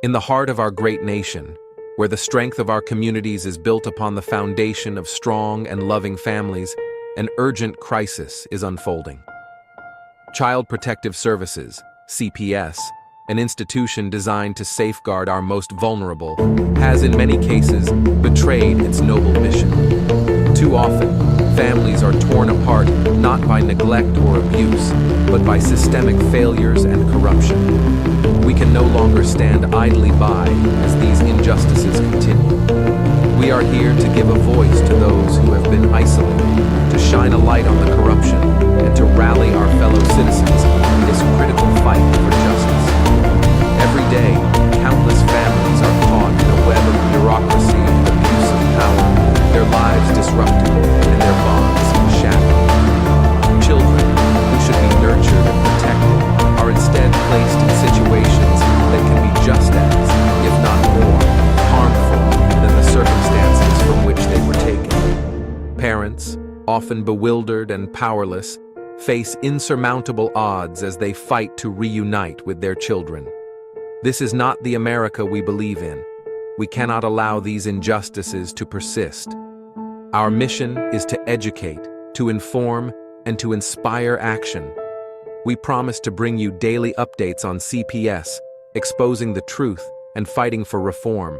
In the heart of our great nation, where the strength of our communities is built upon the foundation of strong and loving families, an urgent crisis is unfolding. Child Protective Services, CPS, an institution designed to safeguard our most vulnerable, has in many cases betrayed its noble mission. Too often, families are torn apart not by neglect or abuse, but by systemic failures and corruption. We can no longer stand idly by as these injustices continue. We are here to give a voice to those who have been isolated, to shine a light on the corruption, and to rally our fellow citizens in this critical fight for justice. Every day, countless families are caught in a web of bureaucracy and abuse of power, their lives disrupted and their bonds shattered. Children, who should be nurtured and protected, are instead placed in situations that can be just as, if not more, harmful than the circumstances from which they were taken. Parents, often bewildered and powerless, face insurmountable odds as they fight to reunite with their children. This is not the America we believe in. We cannot allow these injustices to persist. Our mission is to educate, to inform, and to inspire action. We promise to bring you daily updates on CPS, exposing the truth and fighting for reform.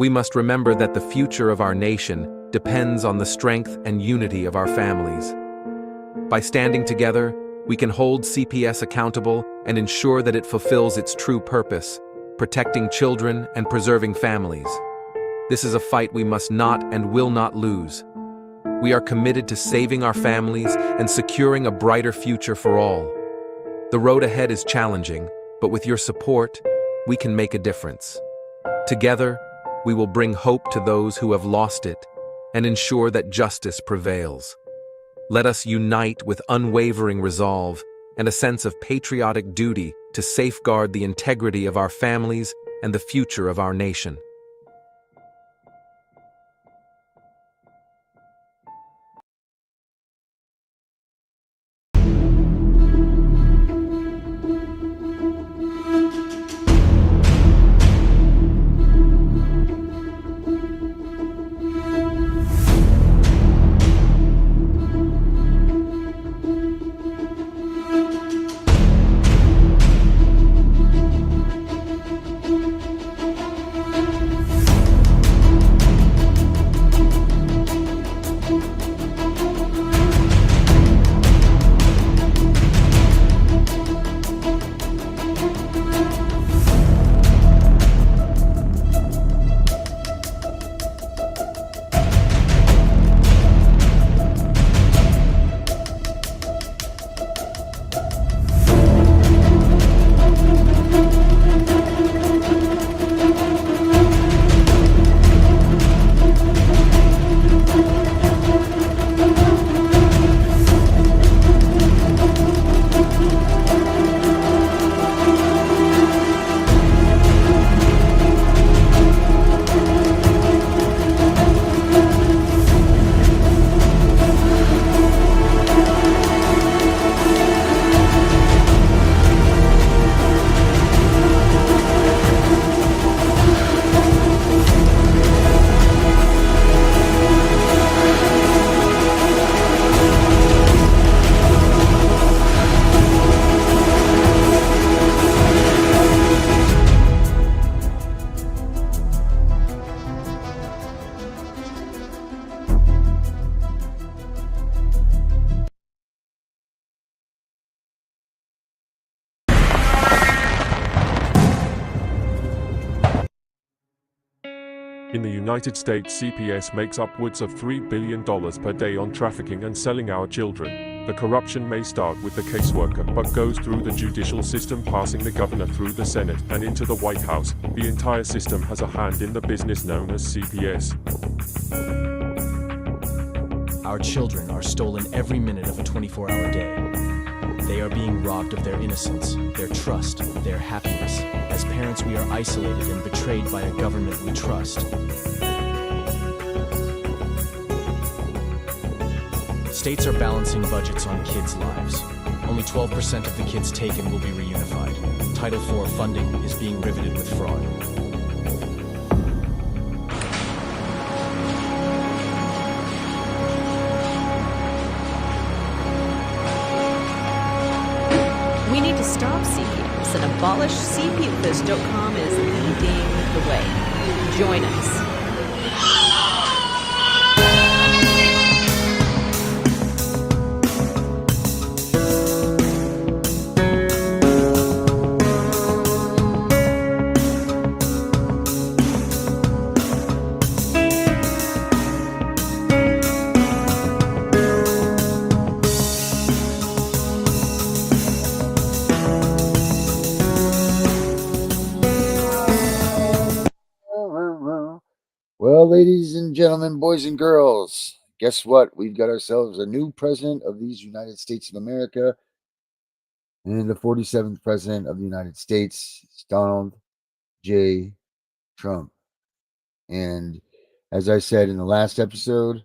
We must remember that the future of our nation depends on the strength and unity of our families. By standing together, we can hold CPS accountable and ensure that it fulfills its true purpose, protecting children and preserving families. This is a fight we must not and will not lose. We are committed to saving our families and securing a brighter future for all. The road ahead is challenging, but with your support, we can make a difference. Together, we will bring hope to those who have lost it and ensure that justice prevails. Let us unite with unwavering resolve and a sense of patriotic duty to safeguard the integrity of our families and the future of our nation. In the United States, CPS makes upwards of $3 billion per day on trafficking and selling our children. The corruption may start with the caseworker, but goes through the judicial system, passing the governor through the Senate and into the White House. The entire system has a hand in the business known as CPS. Our children are stolen every minute of a 24-hour day. They are being robbed of their innocence, their trust, their happiness. As parents, we are isolated and betrayed by a government we trust. States are balancing budgets on kids' lives. Only 12% of the kids taken will be reunified. Title IV funding is being riveted with fraud. We need to stop CPS and abolish CPS.com is leading the way. Join us. Well, ladies and gentlemen, boys and girls, guess what? We've got ourselves a new president of these United States of America and the 47th president of the United States. It's Donald J. Trump. And as I said in the last episode,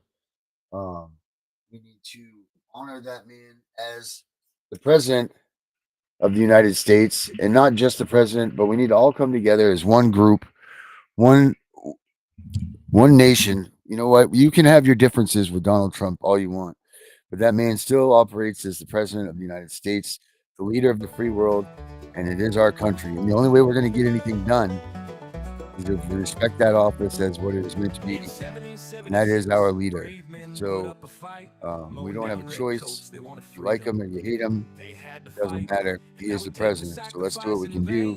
we need to honor that man as the president of the United States, and not just the president, but we need to all come together as one group, one nation. You know what? You can have your differences with Donald Trump all you want, but that man still operates as the president of the United States, the leader of the free world, and it is our country. And the only way we're going to get anything done is if we respect that office as what it is meant to be, and that is our leader. So we don't have a choice. If you like him or you hate him, it doesn't matter. He is the president. So let's do what we can do.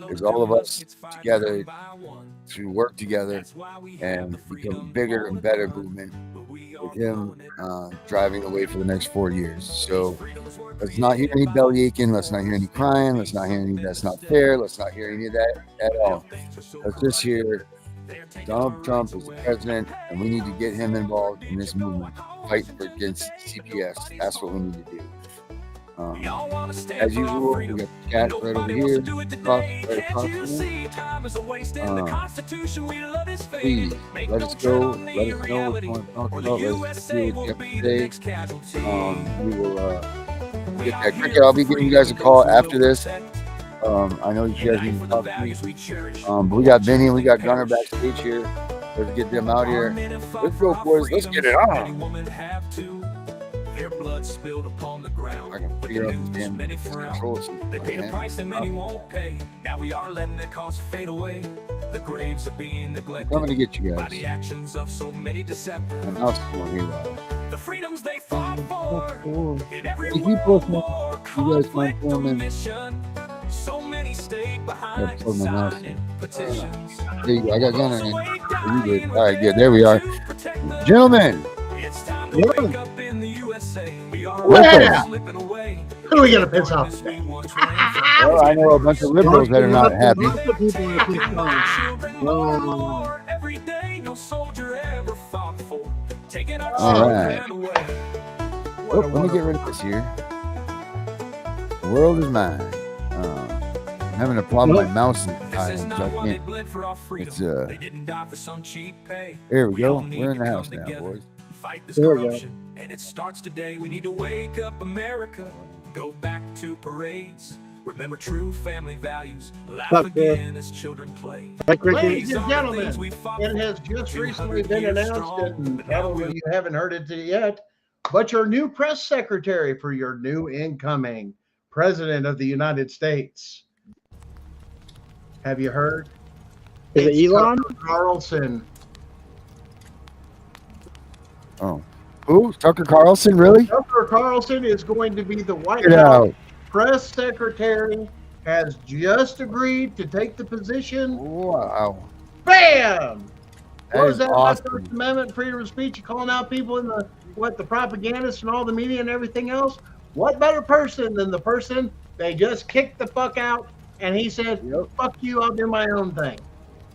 There's all of us together to work together and become a bigger and better movement with him driving the way for the next 4 years. So let's not hear any belly aching. Let's not hear any crying. Let's not hear any that's not fair. Let's not hear any of that at all. Let's just hear Donald Trump is the president, and we need to get him involved in this movement. Fight against CPS. That's what we need to do. As usual, we got the chat right over here, right across from me. Please let us go. Let us know what you want to talk about. Let us do what you have to say. We will get that cricket. I'll be giving you guys a call after this. I know you guys need to talk to me. But we got Benny and we got Gunner backstage here. Let's get them out here. Let's go, boys. Let's get it on. I can figure out this damn control system. They paid a price that many won't pay. Now we are letting the cost fade away. The graves are being neglected. I'm coming to get you guys. By the actions of so many deceptors. And I'll still hear that. The freedoms they fought for. In every world war, conflict or mission. So many stayed behind signing petitions. There you go. I got Gunner in. You good? All right, good. There we are. Gentlemen. It's time to wake up in the USA. We are slipping away. Who are we gonna piss off today? Well, I know a bunch of liberals that are not happy. All right. Oh, let me get rid of this here. The world is mine. I'm having a problem with my mouse and so I can't. It's There we go. We're in the house now, boys. Fight this corruption, and it starts today. We need to wake up America, go back to parades, remember true family values, laugh again as children play. Ladies and gentlemen, it has just recently been announced, and probably you haven't heard it yet, but your new press secretary for your new incoming president of the United States. Have you heard? Is it Elon? Tucker Carlson. Oh, who? Tucker Carlson? Really? Tucker Carlson is going to be the White House press secretary. Has just agreed to take the position. Wow! Bam! What is that? Awesome. First Amendment, freedom of speech, calling out people in the the propagandists and all the media and everything else. What better person than the person they just kicked the fuck out? And he said, "Fuck you! I'll do my own thing."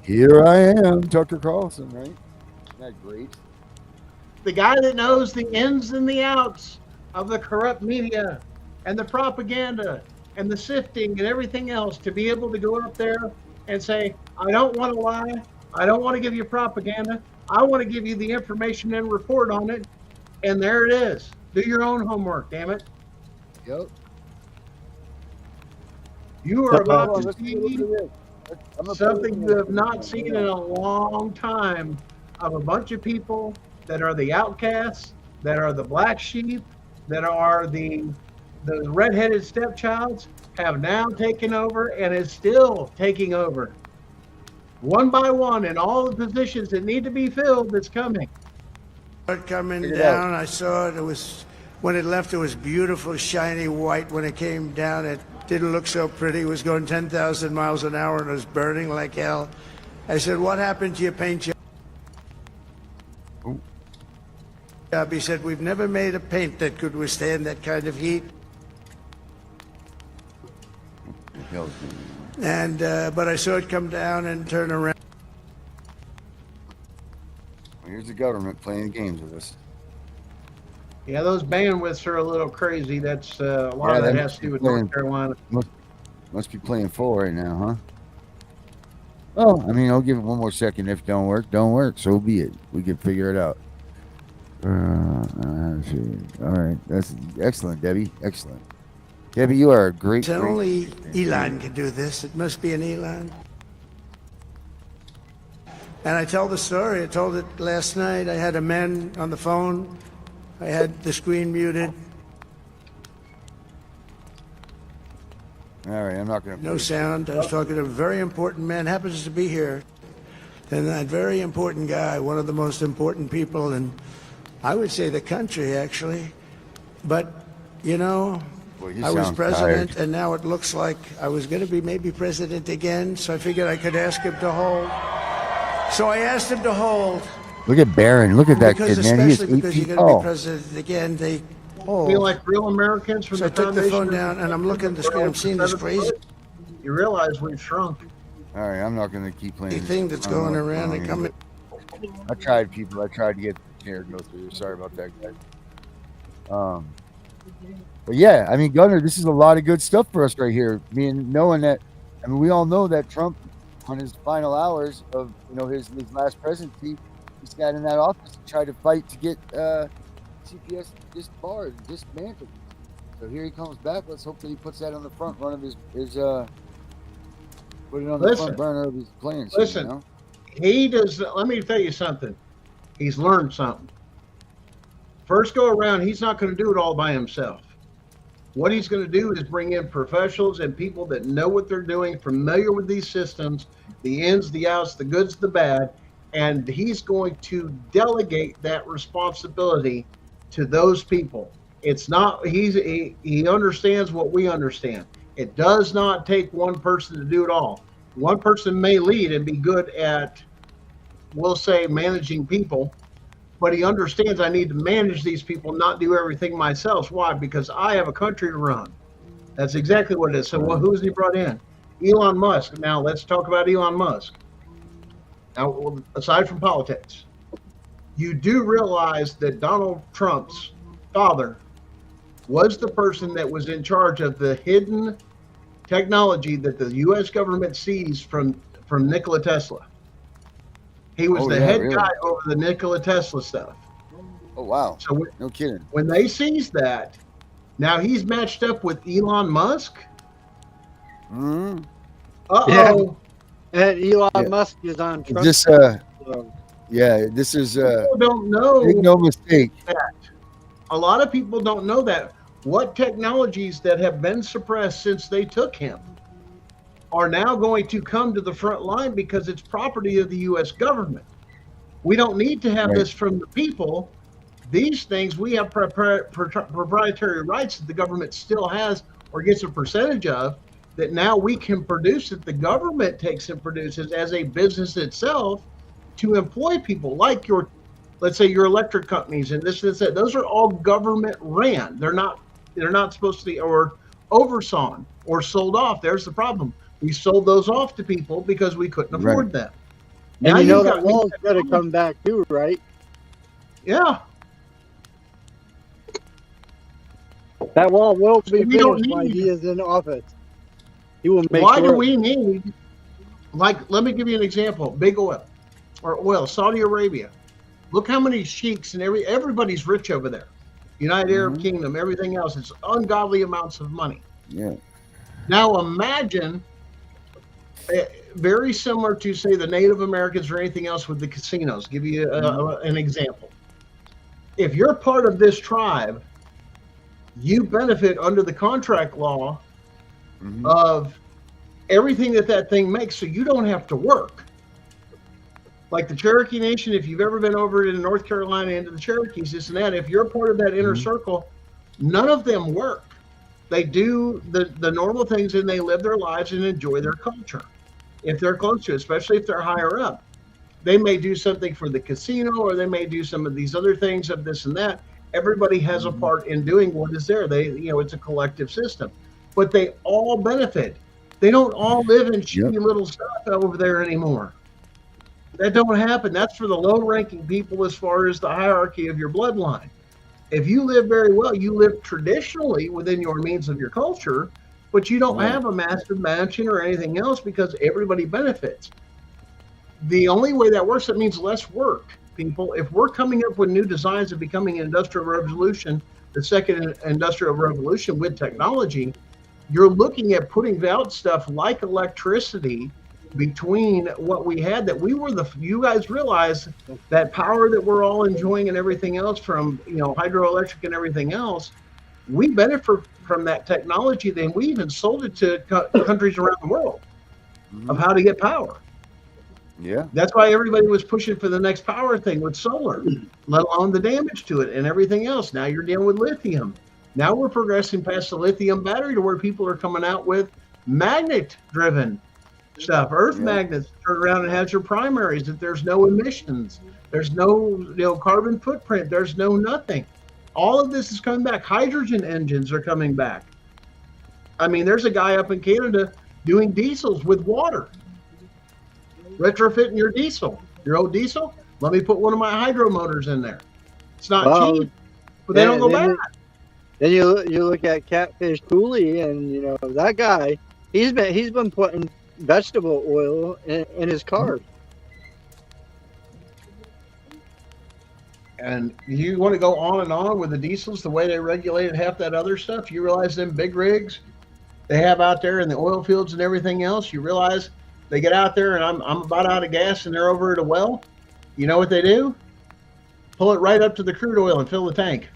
Here I am, Tucker Carlson. Right? Isn't that great? The guy that knows the ins and the outs of the corrupt media and the propaganda and the sifting and everything else, to be able to go up there and say, I don't want to lie. I don't want to give you propaganda. I want to give you the information and report on it. And there it is. Do your own homework, damn it. Yep. You are about Hold on, to let's see look at this. I'm gonna something play you this have not again. seen in a long time of a bunch of people that are the outcasts, that are the black sheep, that are the redheaded stepchilds have now taken over and is still taking over one by one in all the positions that need to be filled. It's coming. Coming Check it out. down, I saw it. It was when it left. It was beautiful, shiny white. When it came down, it didn't look so pretty. It was going 10,000 miles an hour and it was burning like hell. I said, "What happened to your paint job?" He said, "We've never made a paint that could withstand that kind of heat." And but I saw it come down and turn around. Here's the government playing games with us. Yeah, those bandwidths are a little crazy. That's a lot of that has to do with North Carolina. Must be playing full right now, huh? Oh, I mean, I'll give it one more second. If it don't work. So be it. We can figure it out. All right, that's excellent, Debbie. Excellent, Debbie. You are a great. So great only Elon can do this. It must be an Elon. And I tell the story. I told it last night. I had a man on the phone. I had the screen muted. All right, I'm not going to. No sound. I was talking to a very important man, happens to be here. And that very important guy, one of the most important people in, I would say, the country, actually. But, you know, Boy, you I was sound president, tired. and now it looks like I was going to be maybe president again, so I figured I could ask him to hold. So I asked him to hold. Look at Barron. Look at that Because kid, man. He is especially 8 because feet you're going to be tall. president again, they hold. Feel like real Americans from So I the took the foundation phone of- down, and I'm looking at the screen. I'm seeing this crazy You realize we've shrunk. All right, I'm not going to keep playing. thing that's I don't going know what's around going and on coming. here. I tried, people. I tried to get the chair to go through. Sorry about that, guys. But yeah, I mean, Gunner, this is a lot of good stuff for us right here. Knowing that, I mean, we all know that Trump, on his final hours of his last presidency, he sat in that office and tried to fight to get CPS disbarred, dismantled. So here he comes back. Let's hope that he puts that on the front run of his put it on the front burner of his plans. Listen, he does. Let me tell you something. He's learned something. First go around, he's not going to do it all by himself. What he's going to do is bring in professionals and people that know what they're doing, familiar with these systems, the ins, the outs, the goods, the bad, and he's going to delegate that responsibility to those people. It's not, he understands what we understand. It does not take one person to do it all. One person may lead and be good at, we'll say, managing people, but he understands I need to manage these people, not do everything myself. Why? Because I have a country to run. That's exactly what it is. So who's he brought in? Elon Musk. Now let's talk about Elon Musk. Now, aside from politics, you do realize that Donald Trump's father was the person that was in charge of the hidden technology that the U.S. government seized from Nikola Tesla. He was the head guy over the Nikola Tesla stuff. Oh, wow. So no kidding. When they seized that, now he's matched up with Elon Musk. Mm-hmm. Uh-oh. Yeah. And Elon Musk is on Trump. This, yeah, this is people don't know. Make no mistake. That. A lot of people don't know that. What technologies that have been suppressed since they took him are now going to come to the front line because it's property of the U.S. government. We don't need to have this from the people. These things, we have proprietary rights that the government still has or gets a percentage of, that now we can produce, that the government takes and produces as a business itself to employ people like your, let's say, your electric companies and this and that. Those are all government ran. They're not supposed to be, or oversawn or sold off. There's the problem. We sold those off to people because we couldn't afford them. And now that wall's got to come back too, right? Yeah. That wall will be finished while he is in office. He will make Why sure. do we need, like, let me give you an example. Big oil, or oil, Saudi Arabia. Look how many sheiks and everybody's rich over there. United Arab Kingdom, everything else. It's ungodly amounts of money. Yeah. Now imagine, very similar to, say, the Native Americans or anything else with the casinos. Give you an example. If you're part of this tribe, you benefit under the contract law of everything that thing makes, so you don't have to work. Like the Cherokee Nation, if you've ever been over in North Carolina into the Cherokees, this and that, if you're part of that inner circle, none of them work. They do the normal things and they live their lives and enjoy their culture. If they're close to it, especially if they're higher up. They may do something for the casino, or they may do some of these other things of this and that. Everybody has a part in doing what is there. It's a collective system, but they all benefit. They don't all live in shitty little stuff over there anymore. That don't happen. That's for the low-ranking people as far as the hierarchy of your bloodline. If you live very well, you live traditionally within your means of your culture, but you don't have a massive mansion or anything else because everybody benefits. The only way that works, it means less work, people. If we're coming up with new designs of becoming an industrial revolution, the second industrial revolution with technology, you're looking at putting out stuff like electricity between what we had, that we were you guys realize that power that we're all enjoying and everything else from, hydroelectric and everything else, we benefit from that technology. Then we even sold it to countries around the world of how to get power. Yeah. That's why everybody was pushing for the next power thing with solar, let alone the damage to it and everything else. Now you're dealing with lithium. Now we're progressing past the lithium battery to where people are coming out with magnet-driven stuff. Earth magnets turn around and has your primaries, that there's no emissions, there's no carbon footprint, there's no nothing. All of this is coming back. Hydrogen engines are coming back. I mean, there's a guy up in Canada doing diesels with water. Retrofitting your diesel, your old diesel. Let me put one of my hydro motors in there. It's not cheap, but they don't go bad. Then you look at Catfish Cooley, and that guy, he's been putting vegetable oil in his cars. And you want to go on and on with the diesels, the way they regulated half that other stuff. You realize them big rigs they have out there in the oil fields and everything else. You realize they get out there and I'm about out of gas and they're over at a well. You know what they do? Pull it right up to the crude oil and fill the tank.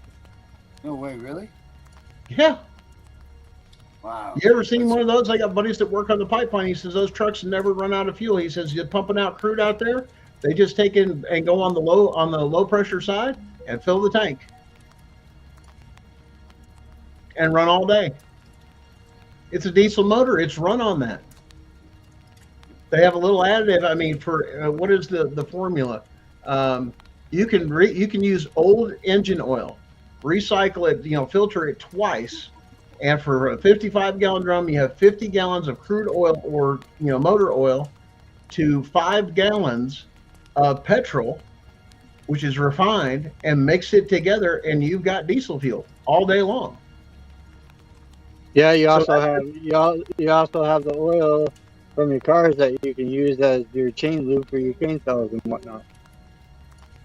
No way, really? Yeah. Wow. You ever seen one of those? I got buddies that work on the pipeline. He says those trucks never run out of fuel. He says you're pumping out crude out there. They just take in and go on the low pressure side and fill the tank and run all day. It's a diesel motor. It's run on that. They have a little additive. I mean, for what is the formula? You can use old engine oil, recycle it, filter it twice, and for a 55-gallon drum, you have 50 gallons of crude oil or motor oil to 5 gallons of petrol, which is refined, and mix it together, and you've got diesel fuel all day long. Yeah, you also have the oil from your cars that you can use as your chain lube for your chainsaws and whatnot.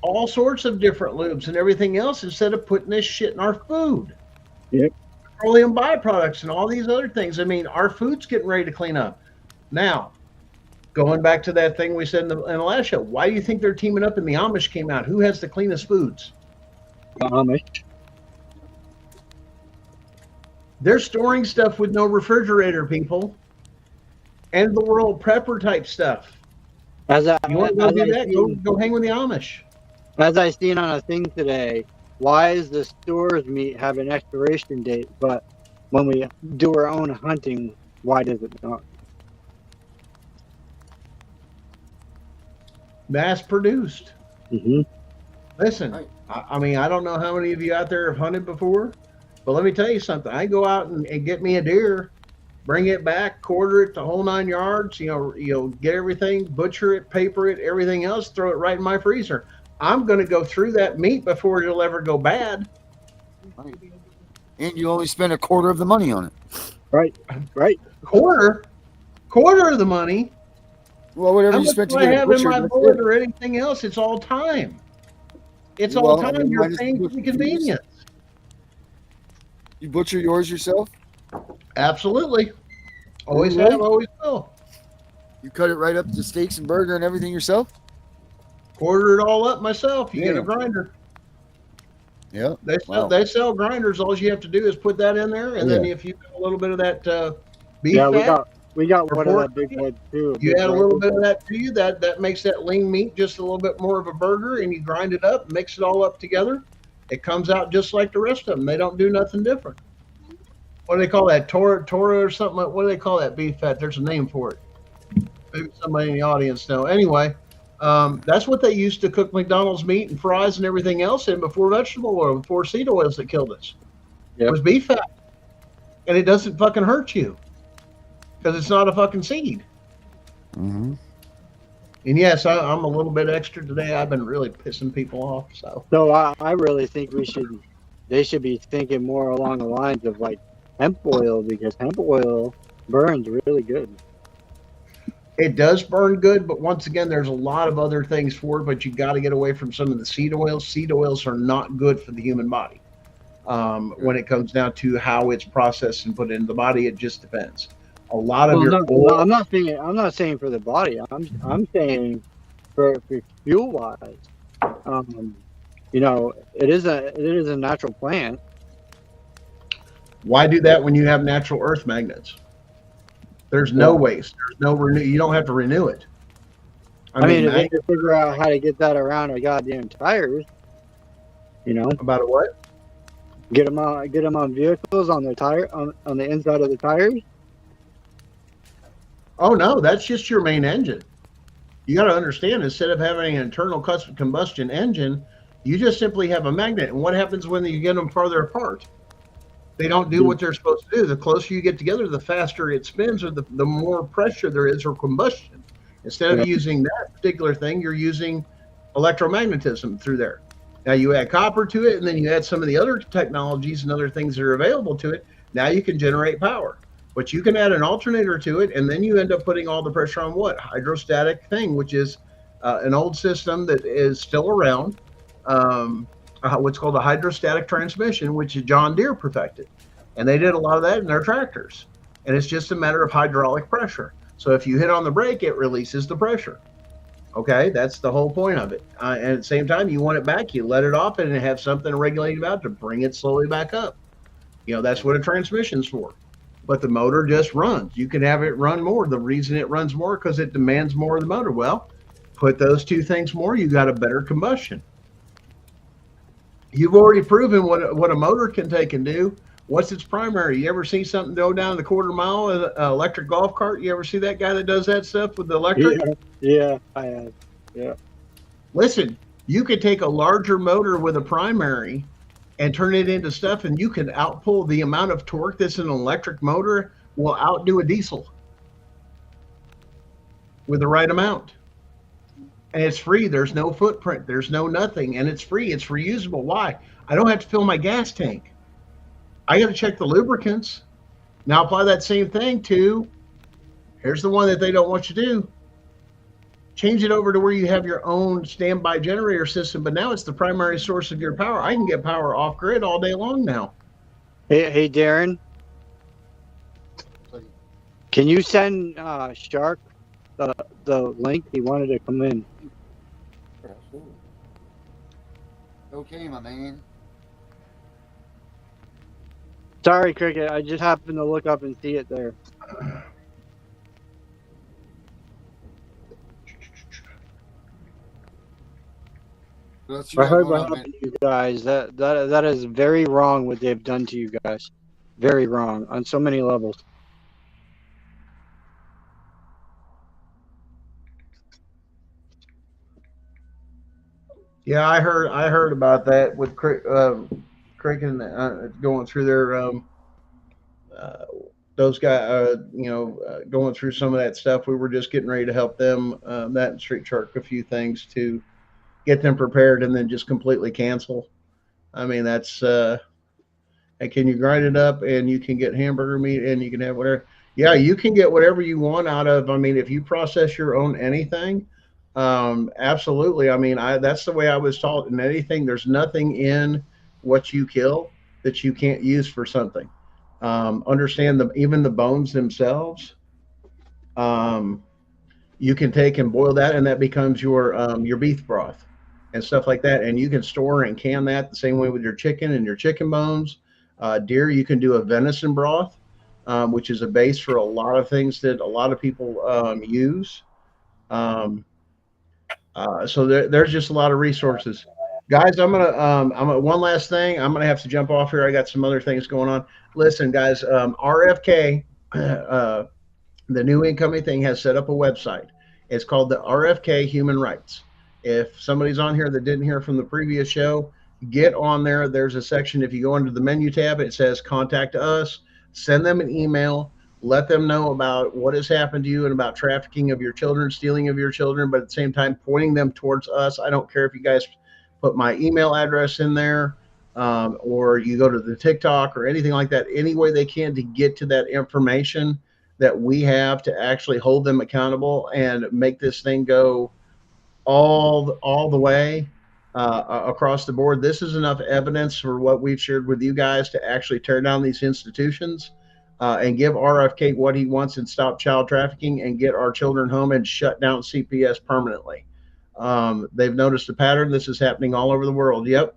All sorts of different lubes and everything else, instead of putting this shit in our food. Yep. Petroleum byproducts and all these other things. I mean, our food's getting ready to clean up. Now, going back to that thing we said in the last show, why do you think they're teaming up and the Amish came out? Who has the cleanest foods? The Amish. They're storing stuff with no refrigerator, people. End of the world prepper type stuff. You want to go do that? Go hang with the Amish. As I seen on a thing today, why is the store's meat have an expiration date, but when we do our own hunting, why does it not? Mass produced. Mm-hmm. Listen, I mean, I don't know how many of you out there have hunted before, but let me tell you something. I go out and get me a deer, bring it back, quarter it the whole 9 yards, get everything, butcher it, paper it, everything else, throw it right in my freezer. I'm going to go through that meat before it'll ever go bad. Right. And you only spend a quarter of the money on it. Right. Quarter of the money. Well, whatever you spend to I get have in my bullet or anything else, it's all time. It's all time. You're paying for the convenience. You butcher yours yourself? Absolutely. Always Really? have, always will. You cut it right up to steaks and burger and everything yourself? Quarter it all up myself. You get a Damn. grinder. Yeah. They Wow. sell grinders. All you have to do is put that in there, and Oh, then yeah. if you got a little bit of that beef Yeah, fat we got or one of pork, that big one too. A you big add a little grinder. bit of that to you. That makes that lean meat just a little bit more of a burger, and you grind it up, mix it all up together. It comes out just like the rest of them. They don't do nothing different. What do they call that? Tora or something? What do they call that beef fat? There's a name for it. Maybe somebody in the audience know. Anyway, that's what they used to cook McDonald's meat and fries and everything else in before vegetable oil, before seed oils that killed us. It Yep. was beef fat, and it doesn't fucking hurt you because it's not a fucking seed. Mm-hmm. And yes, I'm a little bit extra today. I've been really pissing people off. So So I really think they should be thinking more along the lines of like hemp oil, because hemp oil burns really good. it does burn good, but once again, there's a lot of other things for it. But you got to get away from some of the seed oils. Seed oils are not good for the human body. When it comes down to how it's processed and put into the body, it just depends. A lot of Well, your no, oil, I'm not saying for the body. I'm saying for fuel wise. It is a natural plant. why do that when you have natural earth magnets? There's no waste. There's no renew. You don't have to renew it. I mean, if they could figure out how to get that around our goddamn tires, about a what? get them on vehicles on their on the inside of the tires. Oh no, that's just your main engine. You got to understand, instead of having an internal combustion engine, you just simply have a magnet. And what happens when you get them farther apart? They don't do what they're supposed to do. The closer you get together, the faster it spins, or the more pressure there is for combustion. Instead of using that particular thing, you're using electromagnetism through there. Now you add copper to it, and then you add some of the other technologies and other things that are available to it. Now you can generate power. But you can add an alternator to it, and then you end up putting all the pressure on what? Hydrostatic thing, which is an old system that is still around. What's called a hydrostatic transmission, which John Deere perfected. And they did a lot of that in their tractors. And it's just a matter of hydraulic pressure. So if you hit on the brake, it releases the pressure. Okay, that's the whole point of it. And at the same time, you want it back, you let it off and have something regulated about to bring it slowly back up. That's what a transmission's for. But the motor just runs. You can have it run more. The reason it runs more because it demands more of the motor. Well, put those two things more, you got a better combustion. You've already proven what a motor can take and do. What's its primary? You ever see something go down the quarter mile in an electric golf cart? You ever see that guy that does that stuff with the electric? Yeah, I have. Yeah. Listen, you could take a larger motor with a primary and turn it into stuff, and you can outpull the amount of torque that's in an electric motor will outdo a diesel with the right amount. And it's free. There's no footprint. There's no nothing. And it's free. It's reusable. Why? I don't have to fill my gas tank. I got to check the lubricants. Now apply that same thing to, here's the one that they don't want you to do. Change it over to where you have your own standby generator system, but now it's the primary source of your power. I can get power off grid all day long now. Hey, Darren, can you send Shark the link? He wanted to come in. Okay, my man. Sorry, Cricket. I just happened to look up and see it there. I heard what happened to you guys. That is very wrong what they've done to you guys. Very wrong on so many levels. Yeah, I heard about that with Crick and going through their those guys, going through some of that stuff. We were just getting ready to help them, that and Street Shark, a few things to get them prepared, and then just completely cancel. I mean, that's and can you grind it up and you can get hamburger meat and you can have whatever. Yeah, you can get whatever you want out of. I mean, if you process your own anything, absolutely. I mean, that's the way I was taught. In anything, there's nothing in what you kill that you can't use for something. understand even the bones themselves. Um, you can take and boil that, and that becomes your beef broth and stuff like that. And you can store and can that the same way with your chicken and your chicken bones. Deer, you can do a venison broth, which is a base for a lot of things that a lot of people use. Um, so there's just a lot of resources, guys. One last thing. I'm gonna have to jump off here. I got some other things going on. Listen, guys, RFK, uh, the new incoming thing, has set up a website. It's called the RFK Human Rights. If somebody's on here that didn't hear from the previous show, get on there. There's a section. If you go under the menu tab, it says contact us. Send them an email. Let them know about what has happened to you and about trafficking of your children, stealing of your children, but at the same time, pointing them towards us. I don't care if you guys put my email address in there, or you go to the TikTok or anything like that, any way they can to get to that information that we have to actually hold them accountable and make this thing go all the way across the board. This is enough evidence for what we've shared with you guys to actually tear down these institutions and give RFK what he wants and stop child trafficking and get our children home and shut down CPS permanently. They've noticed a pattern. This is happening all over the world. Yep.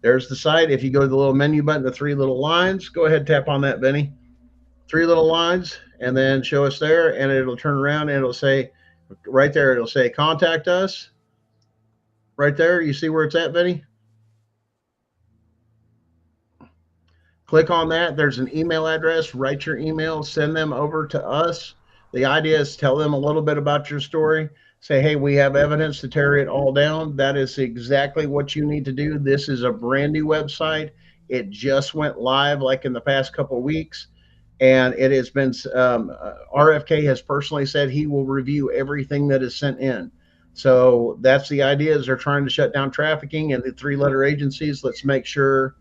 There's the site. If you go to the little menu button, the three little lines, go ahead, tap on that, Benny. Three little lines, and then show us there, and it'll turn around and it'll say right there, it'll say contact us. Right there, you see where it's at, Benny? Click on that. There's an email address. Write your email, send them over to us. The idea is tell them a little bit about your story. Say, hey, we have evidence to tear it all down. That is exactly what you need to do. This is a brand new website. It just went live like in the past couple of weeks. And it has been, RFK has personally said he will review everything that is sent in. So that's the idea, is they're trying to shut down trafficking and the three-letter agencies. Let's make sure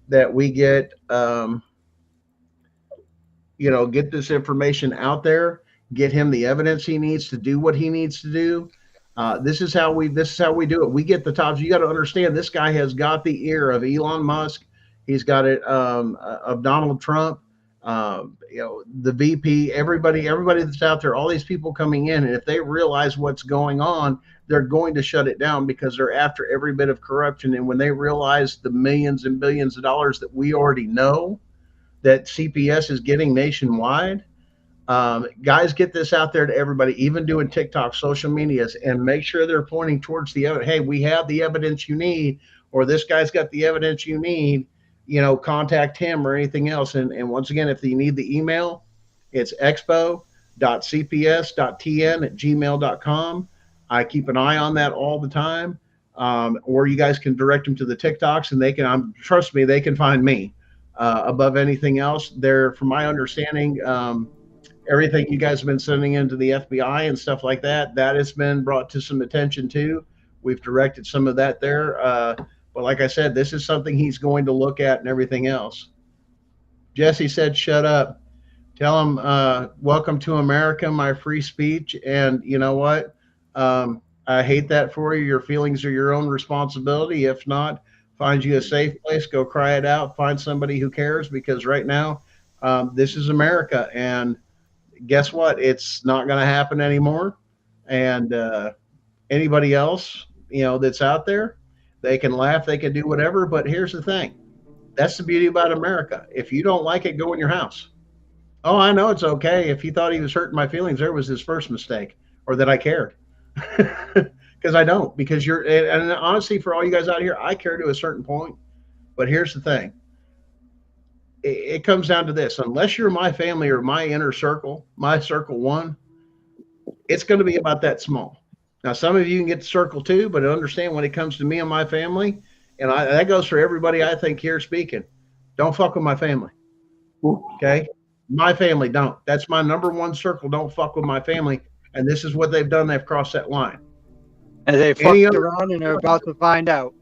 that we get, get this information out there, get him the evidence he needs to do what he needs to do. This is how we do it. We get the tops. You got to understand, this guy has got the ear of Elon Musk. He's got it of Donald Trump. The VP, everybody that's out there, all these people coming in, and if they realize what's going on, they're going to shut it down because they're after every bit of corruption. And when they realize the millions and billions of dollars that we already know that CPS is getting nationwide, guys, get this out there to everybody, even doing TikTok, social medias, and make sure they're pointing towards the evidence. Hey, we have the evidence you need, or this guy's got the evidence you need. Contact him or anything else. And once again, if you need the email, it's expo.cps.tn@gmail.com. I keep an eye on that all the time. Or you guys can direct them to the TikToks, and they can, trust me, they can find me above anything else. There, from my understanding, everything you guys have been sending into the FBI and stuff like that, that has been brought to some attention too. We've directed some of that there. But like I said, this is something he's going to look at and everything else. Jesse said, shut up. Tell him, welcome to America, my free speech. And you know what? I hate that for you. Your feelings are your own responsibility. If not, find you a safe place, go cry it out, find somebody who cares, because right now, this is America. And guess what? It's not going to happen anymore. And anybody else, that's out there, they can laugh, they can do whatever, but here's the thing. That's the beauty about America. If you don't like it, go in your house. Oh, I know it's okay. If he thought he was hurting my feelings, there was his first mistake, or that I cared. Because I don't. Because and honestly, for all you guys out here, I care to a certain point. But here's the thing. It comes down to this. Unless you're my family or my inner circle, my circle one, it's going to be about that small. Now, some of you can get to circle two, but understand when it comes to me and my family, and that goes for everybody I think here speaking, don't fuck with my family. Okay? My family, don't. That's my number one circle. Don't fuck with my family. And this is what they've done. They've crossed that line. And they fucked around, and they're about to find out.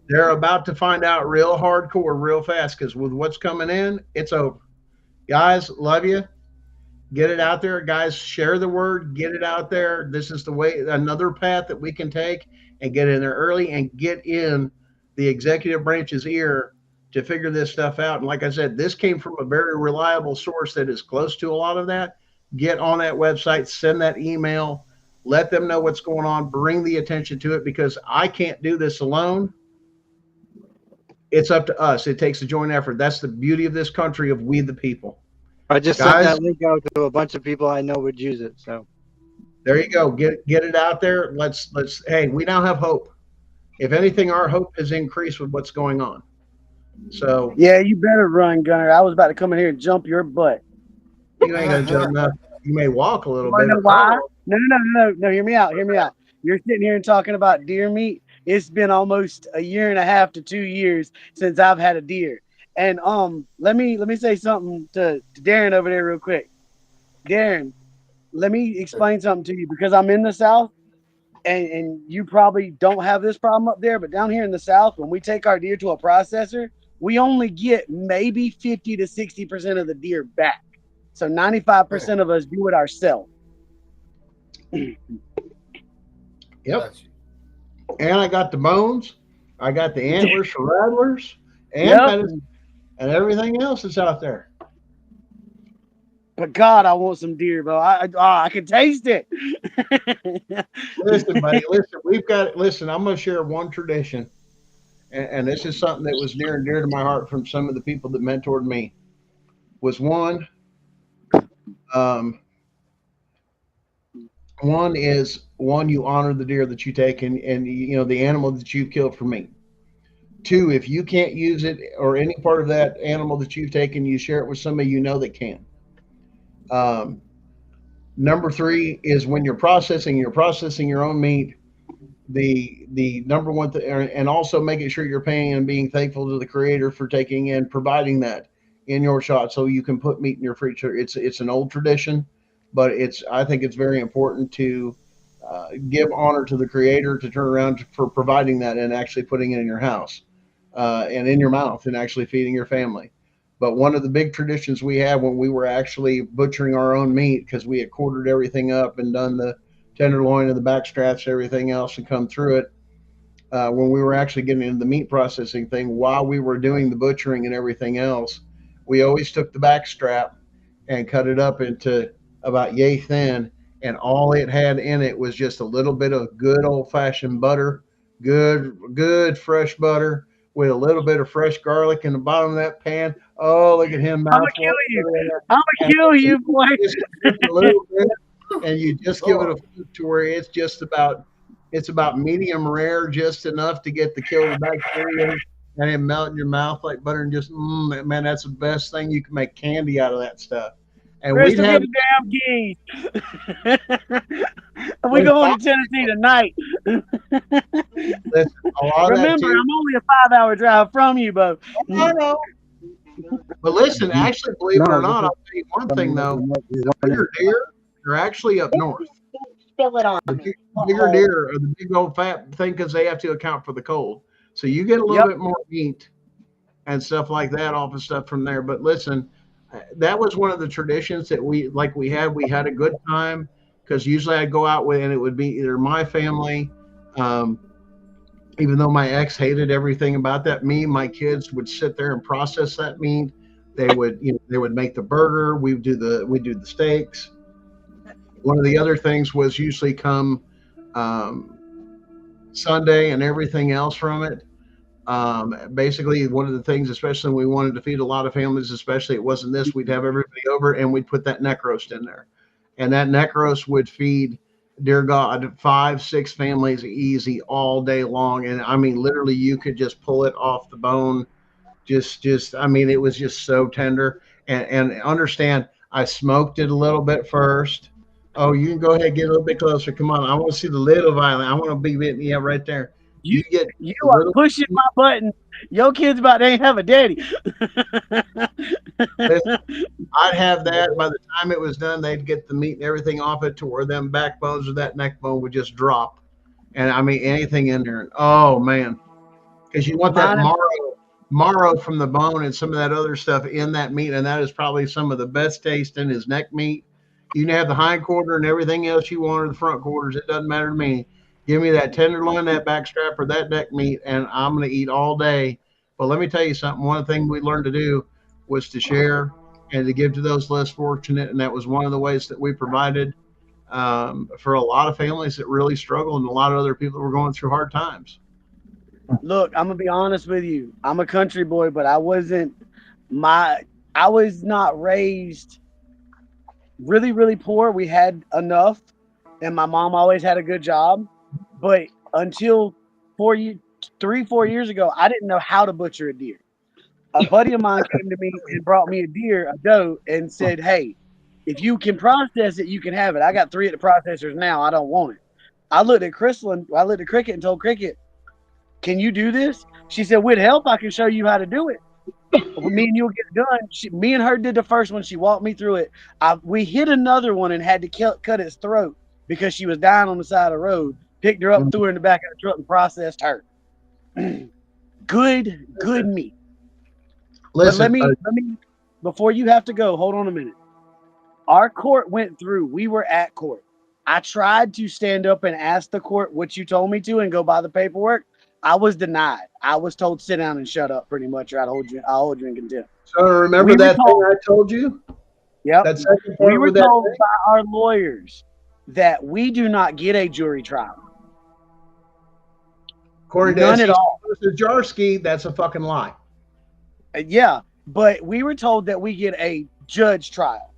They're about to find out real hardcore, real fast, because with what's coming in, it's over. Guys, love you. Get it out there, guys. Share the word. Get it out there. This is the way, another path that we can take and get in there early and get in the executive branch's ear to figure this stuff out. And like I said, this came from a very reliable source that is close to a lot of that. Get on that website, send that email, let them know what's going on, bring the attention to it, because I can't do this alone. It's up to us. It takes a joint effort. That's the beauty of this country, of we the people. I just sent Guys, that link out to a bunch of people I know would use it. So there you go. Get it out there. Let's hey, we now have hope. If anything, our hope has increased with what's going on. So Yeah, you better run, Gunner. I was about to come in here and jump your butt. you ain't gonna jump nothing. You may walk a little You wanna bit. know why? No. Hear me out. Hear me out. You're sitting here and talking about deer meat. It's been almost a year and a half to 2 years since I've had a deer. And let me say something to Darren over there real quick. Darren, let me explain something to you, because I'm in the South, and you probably don't have this problem up there, but down here in the South, when we take our deer to a processor, we only get maybe 50 to 60% of the deer back. So 95% of us do it ourselves. Yep. And I got the bones. I got the antlers for rattlers, and medicine, and everything else that's out there. But God, I want some deer, bro. I can taste it. Listen, buddy, listen, I'm going to share one tradition. And this is something that was near and dear to my heart from some of the people that mentored me. Was one you honor the deer that you take, and you know, the animal that you've killed for meat. Two, if you can't use it or any part of that animal that you've taken, you share it with somebody you know that can. Number three is when you're processing your own meat. The number one and also making sure you're paying and being thankful to the creator for taking and providing that in your shot, so you can put meat in your freezer. It's an old tradition, but I think it's very important to give honor to the creator, to turn around for providing that and actually putting it in your house and in your mouth and actually feeding your family. But one of the big traditions we had when we were actually butchering our own meat, because we had quartered everything up and done the tenderloin and the back straps, everything else, and come through it. When we were actually getting into the meat processing thing, while we were doing the butchering and everything else, we always took the back strap and cut it up into about yay thin, and all it had in it was just a little bit of good old-fashioned butter, good fresh butter, with a little bit of fresh garlic in the bottom of that pan. Oh, look at him! I'm gonna kill you. I'm gonna kill you, boy. Just a little bit, and you just give it a flip to where it's about medium rare, just enough to get the kill the bacteria, and it melt in your mouth like butter. And just man, that's the best thing. You can make candy out of that stuff. And we'd have the damn geese. We going to Tennessee tonight. Listen, remember, I'm only a 5-hour drive from you, but but listen, actually, believe it or not, I'll tell you one thing though: the bigger deer are actually up north. Spill it on the bigger deer are the big old fat thing, because they have to account for the cold. So you get a little bit more meat and stuff like that off of stuff from there. But listen, that was one of the traditions that we had. We had a good time, because usually I'd go out with, and it would be either my family, even though my ex hated everything about that, my kids would sit there and process that meat. They would make the burger. We do the steaks. One of the other things was usually come Sunday and everything else from it. Basically, one of the things, especially when we wanted to feed a lot of families, especially it wasn't this, we'd have everybody over and we'd put that neck roast in there. And that neck roast would feed, dear God, 5-6 families easy all day long. And I mean, literally, you could just pull it off the bone. I mean, it was just so tender. And understand, I smoked it a little bit first. Oh, you can go ahead and get a little bit closer. Come on. I want to see the little violet. I want to be with you right there. You are pushing my button. Your kid's about to have a daddy. I'd have that. By the time it was done, they'd get the meat and everything off it to where them backbones or that neck bone would just drop. And I mean, anything in there. Oh, man. Because you want that marrow from the bone and some of that other stuff in that meat. And that is probably some of the best taste in his neck meat. You can have the hind quarter and everything else you want, or the front quarters. It doesn't matter to me. Give me that tenderloin, that back strap, or that neck meat, and I'm going to eat all day. But let me tell you something. One of the things we learned to do was to share and to give to those less fortunate. And that was one of the ways that we provided for a lot of families that really struggle and a lot of other people that were going through hard times. Look, I'm gonna be honest with you. I'm a country boy, but I was not raised really, really poor. We had enough, and my mom always had a good job. But until 4 years ago, I didn't know how to butcher a deer. A buddy of mine came to me and brought me a doe, and said, "Hey, if you can process it, you can have it." I got 3 at the processors now. I don't want it. I looked at Cricket and told Cricket, "Can you do this?" She said, "With help, I can show you how to do it. Me and you'll get it done." Me and her did the first one. She walked me through it. We hit another one and had to cut its throat because she was dying on the side of the road. Picked her up, threw her in the back of the truck, and processed her. Good meat. Listen, but let me, before you have to go, hold on a minute. Our court went through. We were at court. I tried to stand up and ask the court what you told me to and go by the paperwork. I was denied. I was told sit down and shut up, pretty much, or I'll hold you in contempt. So remember that thing I told you? Yep. That second part we were with that told thing? by our lawyers that we do not get a jury trial. According None to at all. versus Jarsky, that's a fucking lie. Yeah, but we were told that we get a judge trial.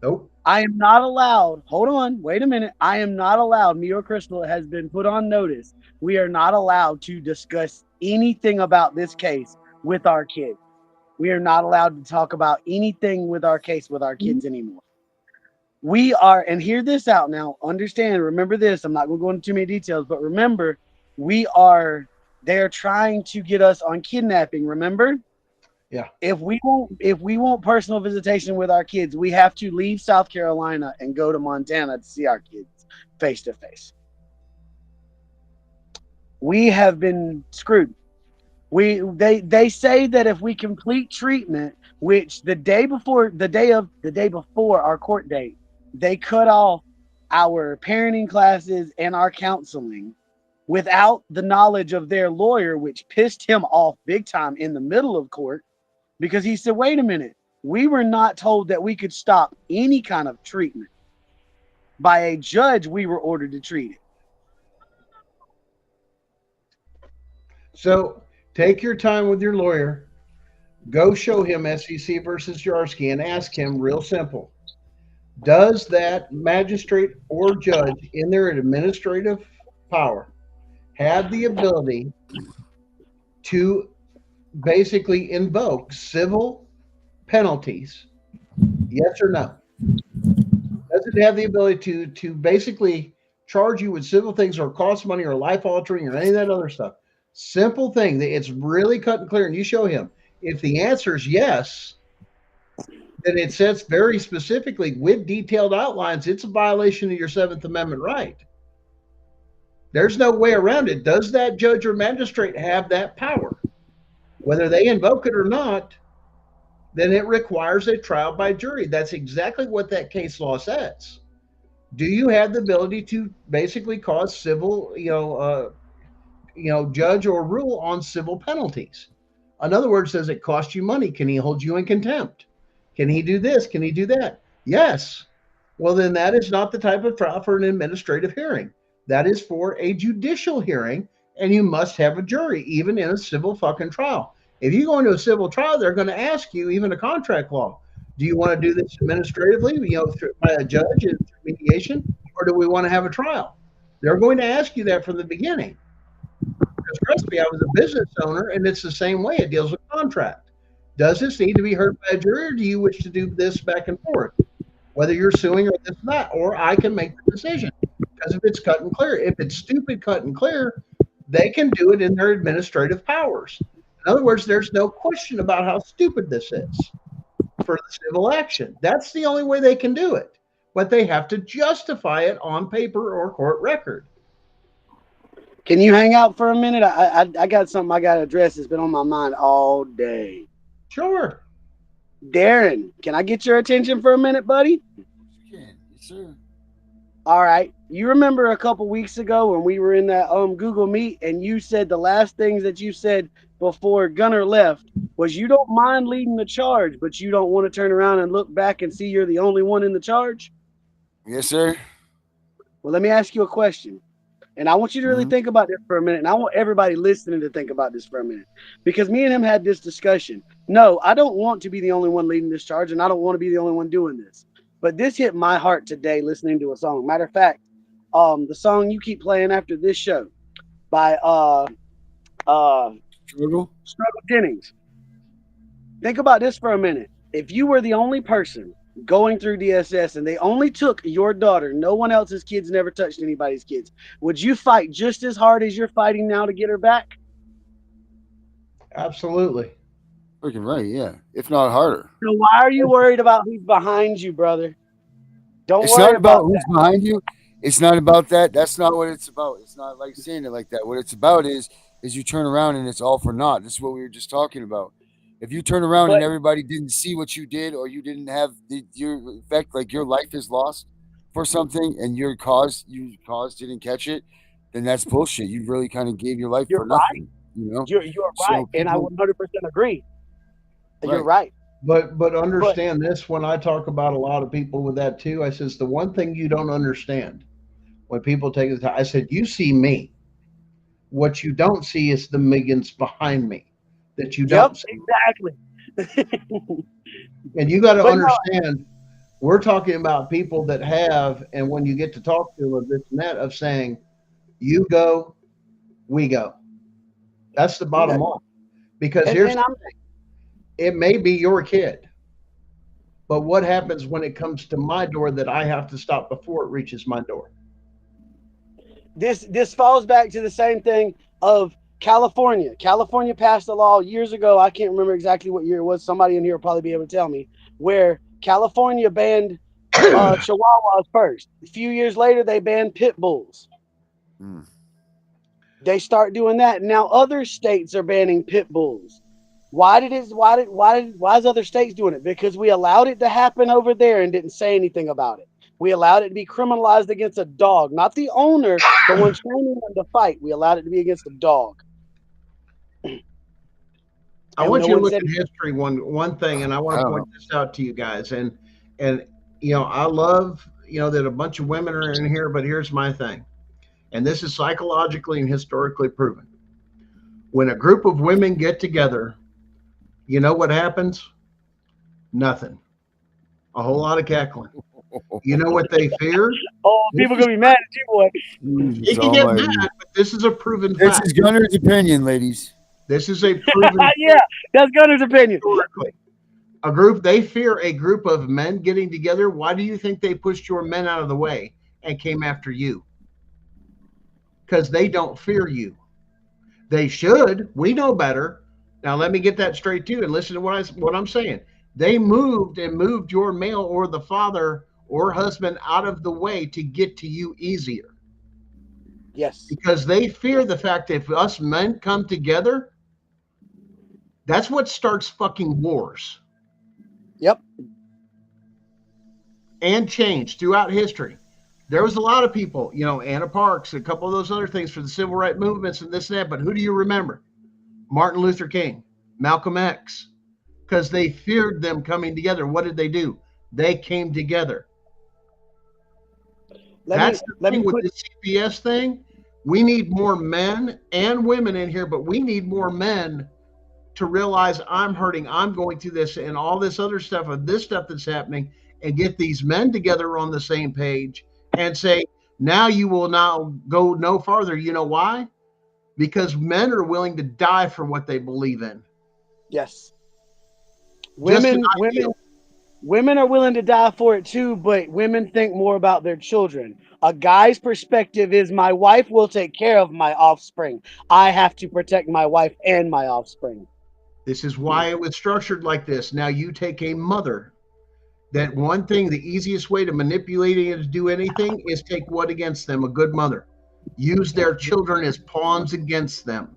Nope. I am not allowed. Hold on. Wait a minute. I am not allowed. Me or Crystal has been put on notice. We are not allowed to discuss anything about this case with our kids. We are not allowed to talk about anything with our case with our kids anymore. We are, and hear this out now. Understand, remember this. I'm not going to go into too many details, but remember, they're trying to get us on kidnapping. Remember? Yeah. If we want personal visitation with our kids, we have to leave South Carolina and go to Montana to see our kids face to face. We have been screwed. They say that if we complete treatment, which the day before our court date, they cut off our parenting classes and our counseling without the knowledge of their lawyer, which pissed him off big time in the middle of court. Because he said, wait a minute, we were not told that we could stop any kind of treatment. By a judge, we were ordered to treat it. So take your time with your lawyer. Go show him SEC versus Jarsky and ask him real simple. Does that magistrate or judge in their administrative power have the ability to basically invoke civil penalties? Yes or no? Does it have the ability to basically charge you with civil things or cost money or life altering or any of that other stuff? Simple thing that it's really cut and clear, and you show him. If the answer is yes, then it says very specifically with detailed outlines, it's a violation of your 7th Amendment right. There's no way around it. Does that judge or magistrate have that power? Whether they invoke it or not, then it requires a trial by jury. That's exactly what that case law says. Do you have the ability to basically cause civil, judge or rule on civil penalties? In other words, does it cost you money? Can he hold you in contempt? Can he do this? Can he do that? Yes. Well, then that is not the type of trial for an administrative hearing. That is for a judicial hearing, and you must have a jury, even in a civil fucking trial. If you go into a civil trial, they're going to ask you, even a contract law, do you want to do this administratively, by a judge and through mediation, or do we want to have a trial? They're going to ask you that from the beginning. Because trust me, I was a business owner, and it's the same way. It deals with contract. Does this need to be heard by a jury, or do you wish to do this back and forth? Whether you're suing or this or that, or I can make the decision. Because if it's cut and clear, if it's stupid cut and clear, they can do it in their administrative powers. In other words, there's no question about how stupid this is for the civil action. That's the only way they can do it. But they have to justify it on paper or court record. Can you hang out for a minute? I got something I got to address. It's been on my mind all day. Sure. Darren, can I get your attention for a minute, buddy? Yes, sir. All right. You remember a couple weeks ago when we were in that Google Meet and you said the last things that you said before Gunner left was you don't mind leading the charge, but you don't want to turn around and look back and see you're the only one in the charge? Yes, sir. Well, let me ask you a question. And I want you to really Mhm. think about this for a minute. And I want everybody listening to think about this for a minute. Because me and him had this discussion. No, I don't want to be the only one leading this charge, and I don't want to be the only one doing this. But this hit my heart today listening to a song. Matter of fact, the song you keep playing after this show by Struggle. Struggle Jennings. Think about this for a minute. If you were the only person going through DSS and they only took your daughter, no one else's kids never touched anybody's kids, would you fight just as hard as you're fighting now to get her back? Absolutely. Freaking right, yeah. If not harder. So why are you worried about who's behind you, brother? Don't It's worry not about about who's behind you. It's not about that. That's not what it's about. It's not like saying it like that. What it's about is you turn around and it's all for naught. This is what we were just talking about. If you turn around that. and everybody didn't see what you did, or you didn't have your effect, like your life is lost for something, and your cause didn't catch it, then that's bullshit. You really kind of gave your life You're for right. nothing, you know. You're right, So and I people, 100% agree. You're right? right. But But understand this, when I talk about a lot of people with that too, I says the one thing you don't understand when people take the time, I said, you see me. What you don't see is the millions behind me that you yep, don't see. exactly. And you got to But no, understand, we're talking about people that have, and when you get to talk to them of this and that, of saying, you go, we go. That's the bottom line. Because here's, and I'm it may be your kid, but what happens when it comes to my door that I have to stop before it reaches my door? this falls back to the same thing of California. California passed a law years ago. I can't remember exactly what year it was. Somebody in here will probably be able to tell me, where California banned Chihuahuas first. A few years later, they banned pit bulls. Mm. They start doing that. Now other states are banning pit bulls. Why is other states doing it? Because we allowed it to happen over there and didn't say anything about it. We allowed it to be criminalized against a dog, not the owner, the one training them to fight. We allowed it to be against a dog. I And want no you to one look said at history one thing, and I I want to don't point know. this out to you guys. And I love that a bunch of women are in here, but here's my thing, and this is psychologically and historically proven. When a group of women get together, you know what happens? Nothing. A whole lot of cackling. You know what they fear? oh, This people is, gonna be mad at you, boy. it Jesus can get Almighty! mad, but this is a proven This fact. is Gunner's opinion, ladies. This is a proven Yeah, that's Gunner's opinion. historically. A group, they fear a group of men getting together. Why do you think they pushed your men out of the way and came after you? Because they don't fear you. They should. We know better. Now let me get that straight too, and listen to what I'm saying. They moved your male or the father or husband out of the way to get to you easier Yes. because they fear the fact that if us men come together, that's what starts fucking wars Yep. and change throughout history. There was a lot of people, Anna Parks, a couple of those other things for the civil rights movements and this and that. But who do you remember? Martin Luther King, Malcolm X, because they feared them coming together. What did they do? They came together. Let That's me the let me thing with put the CPS thing. We need more men and women in here, but we need more men to realize I'm hurting, I'm going through this, and all this other stuff, and this stuff that's happening, and get these men together on the same page and say, now you will now go no farther. You know why? Because men are willing to die for what they believe in. yes. Just an Women ideal. Women are willing to die for it too, but women think more about their children. A guy's perspective is my wife will take care of my offspring. I have to protect my wife and my offspring. This is why it was structured like this. Now you take a mother. That one thing, the easiest way to manipulate it to do anything is take what against them? A good mother. Use their children as pawns against them.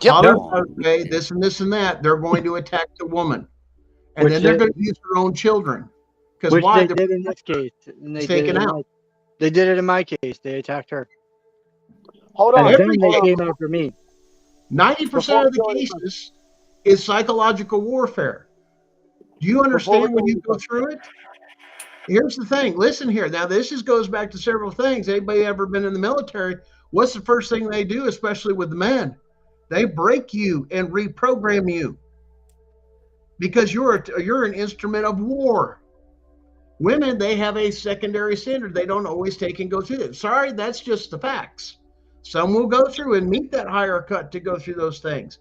Yep. Father, Pawn. okay, this and this and that, they're going to attack the woman. And Which then they're they going to use their own children. Because which why? they They're did in this case, and they did it taken in out. my They did it in my case. They attacked her. Hold And on. then they Hold on. came after me. 90% of the cases is psychological warfare. Do you understand when you go through it? Here's the thing. Listen here. Now, goes back to several things. Anybody ever been in the military? What's the first thing they do, especially with the men? They break you and reprogram you because you're an instrument of war. Women, they have a secondary standard. They don't always take and go through it. Sorry, that's just the facts. Some will go through and meet that higher cut to go through those things.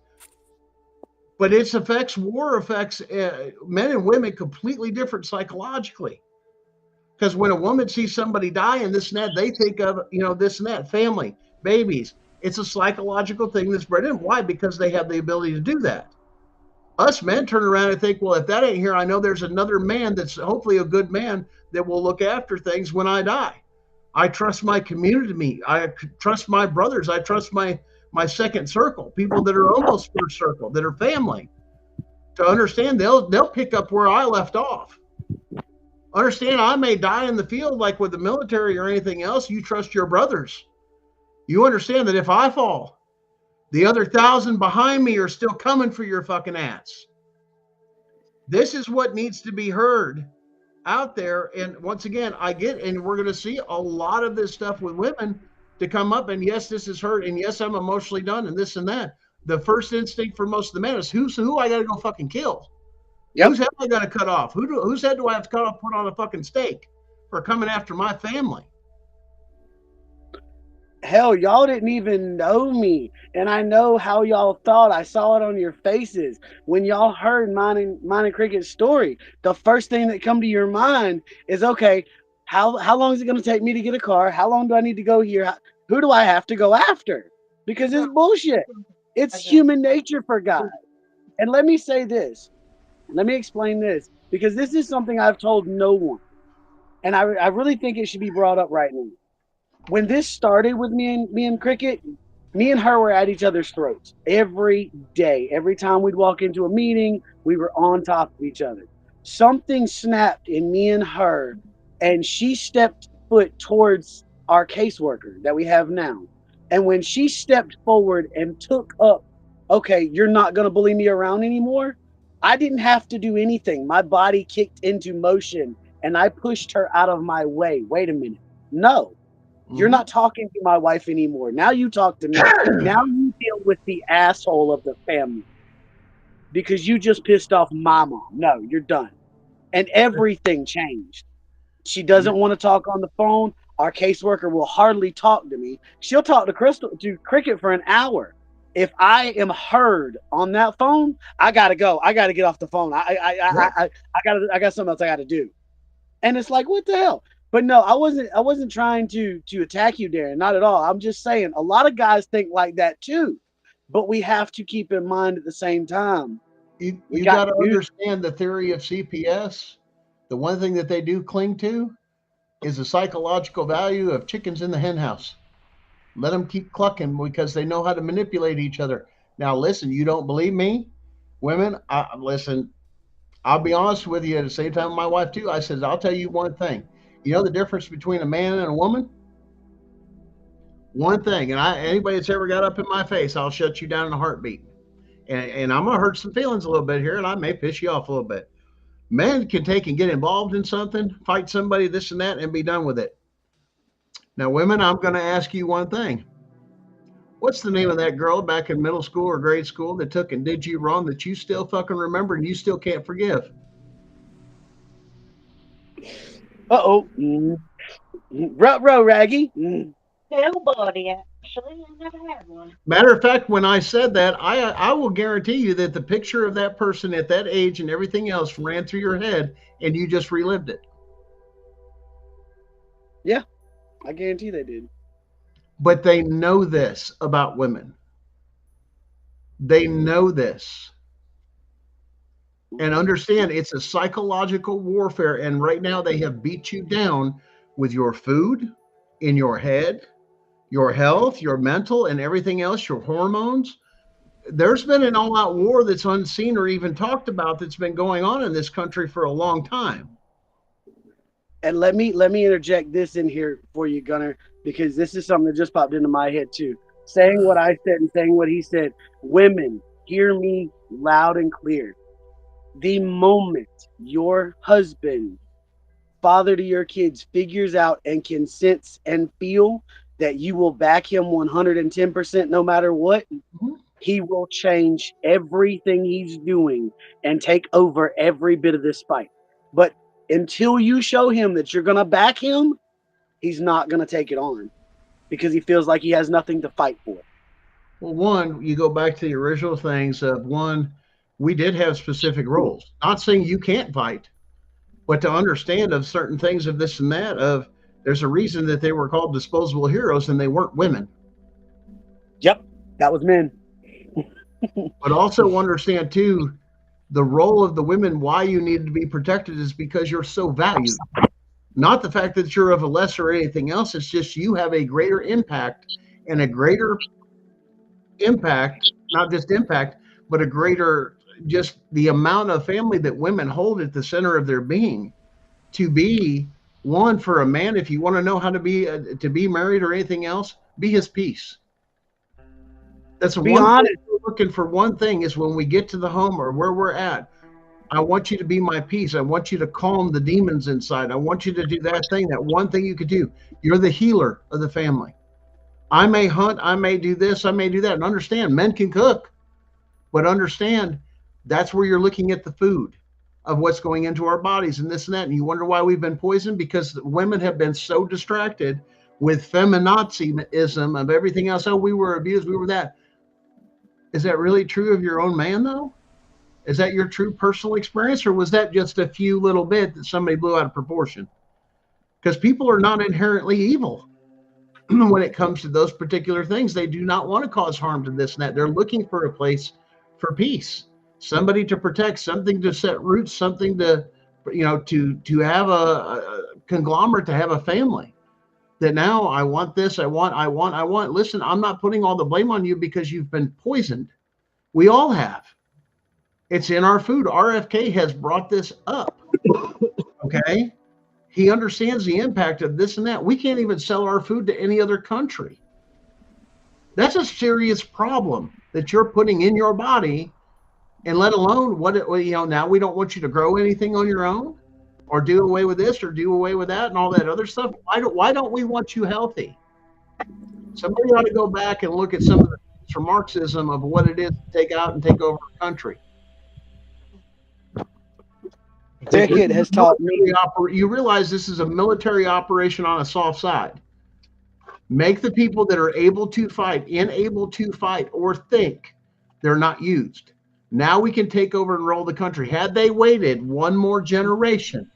But war affects men and women completely different psychologically. Because when a woman sees somebody die and this and that, they think of, this and that, family, babies. It's a psychological thing that's bred in. Why? Because they have the ability to do that. Us men turn around and think, well, if that ain't here, I know there's another man that's hopefully a good man that will look after things when I die. I trust my community. I trust my brothers. I trust my second circle, people that are almost first circle, that are family, to understand they'll pick up where I left off. Understand, I may die in the field like with the military or anything else. You trust your brothers. You understand that if I fall, the other 1,000 behind me are still coming for your fucking ass. This is what needs to be heard out there. And once again, and we're going to see a lot of this stuff with women to come up. And yes, this is hurt. And yes, I'm emotionally done and this and that. The first instinct for most of the men is who I got to go fucking kill. Yep. Whose head I got to cut off? Whose head do I have to cut off, put on a fucking stake for coming after my family? Hell, y'all didn't even know me, and I know how y'all thought. I saw it on your faces when y'all heard mine and Cricket's story. The first thing that come to your mind is, okay, how long is it going to take me to get a car? How long do I need to go here? Who do I have to go after? Because it's bullshit. It's human nature, for God. And let me say this. Let me explain this, because this is something I've told no one, and I really think it should be brought up right now. When this started with me and Cricket, me and her were at each other's throats every day. Every time we'd walk into a meeting, we were on top of each other. Something snapped in me and her, and she stepped foot towards our caseworker that we have now. And when she stepped forward and took up, okay, you're not going to bully me around anymore, I didn't have to do anything. My body kicked into motion, and I pushed her out of my way. Wait a minute. No. You're not talking to my wife anymore. Now you talk to me. Now you deal with the asshole of the family because you just pissed off my mom. No, you're done. And everything changed. She doesn't want to talk on the phone. Our caseworker will hardly talk to me. She'll talk to Cricket for an hour. If I am heard on that phone, I gotta go. I gotta get off the phone. I got something else I gotta do. And it's like, what the hell? But no, I wasn't trying to attack you, Darren. Not at all. I'm just saying a lot of guys think like that too. But we have to keep in mind at the same time. You got to understand the theory of CPS. The one thing that they do cling to is the psychological value of chickens in the hen house. Let them keep clucking because they know how to manipulate each other. Now, listen, you don't believe me? Women, listen, I'll be honest with you at the same time, my wife too. I said, I'll tell you one thing. You know the difference between a man and a woman? One thing, and anybody that's ever got up in my face, I'll shut you down in a heartbeat. And I'm going to hurt some feelings a little bit here, and I may piss you off a little bit. Men can take and get involved in something, fight somebody, this and that, and be done with it. Now, women, I'm going to ask you one thing. What's the name of that girl back in middle school or grade school that took and did you wrong that you still fucking remember and you still can't forgive? Uh-oh. Ruh-roh, Raggy. Nobody, actually. I never had one. Matter of fact, when I said that, I will guarantee you that the picture of that person at that age and everything else ran through your head and you just relived it. Yeah, I guarantee they did. But they know this about women. They know this. And understand it's a psychological warfare. And right now they have beat you down with your food, in your head, your health, your mental, and everything else, your hormones. There's been an all-out war that's unseen or even talked about that's been going on in this country for a long time. And let me interject this in here for you, Gunner, because this is something that just popped into my head too. Saying what I said and saying what he said. Women, hear me loud and clear. The moment your husband, father to your kids, figures out and can sense and feel that you will back him 110% no matter what, he will change everything he's doing and take over every bit of this fight. But until you show him that you're going to back him, he's not going to take it on because he feels like he has nothing to fight for. Well, one, you go back to the original things of one, we did have specific roles. Not saying you can't fight, but to understand of certain things of this and that, of there's a reason that they were called disposable heroes and they weren't women. Yep, that was men. But also understand too, the role of the women, why you need to be protected is because you're so valued. Not the fact that you're of a lesser or anything else. It's just you have a greater impact and a greater impact, not just impact, but a greater just the amount of family that women hold at the center of their being. To be one for a man, if you want to know how to be married or anything else, be his peace. That's the Be one thing honest. we're looking for. One thing is when we get to the home or where we're at, I want you to be my peace. I want you to calm the demons inside. I want you to do that thing, that one thing you could do. You're the healer of the family. I may hunt, I may do this, I may do that. And understand, men can cook, but understand that's where you're looking at the food of what's going into our bodies and this and that. And you wonder why we've been poisoned because women have been so distracted with feminazism of everything else. Oh, we were abused, we were that. Is that really true of your own man, though? Is that your true personal experience, or was that just a few little bit that somebody blew out of proportion? Because people are not inherently evil when it comes to those particular things. They do not want to cause harm to this and that. They're looking for a place for peace, somebody to protect, something to set roots, something to, to have a conglomerate, to have a family. That now I want this, I want. Listen, I'm not putting all the blame on you because you've been poisoned. We all have. It's in our food. RFK has brought this up. Okay. He understands the impact of this and that. We can't even sell our food to any other country. That's a serious problem that you're putting in your body, and let alone now we don't want you to grow anything on your own or do away with this or do away with that and all that other stuff. Why don't we want you healthy? Somebody ought to go back and look at some of the things from Marxism of what it is to take out and take over a country. Cricket has taught me. You realize this is a military operation on a soft side. Make the people that are able to fight, unable to fight or think, they're not used. Now we can take over and roll the country. Had they waited one more generation,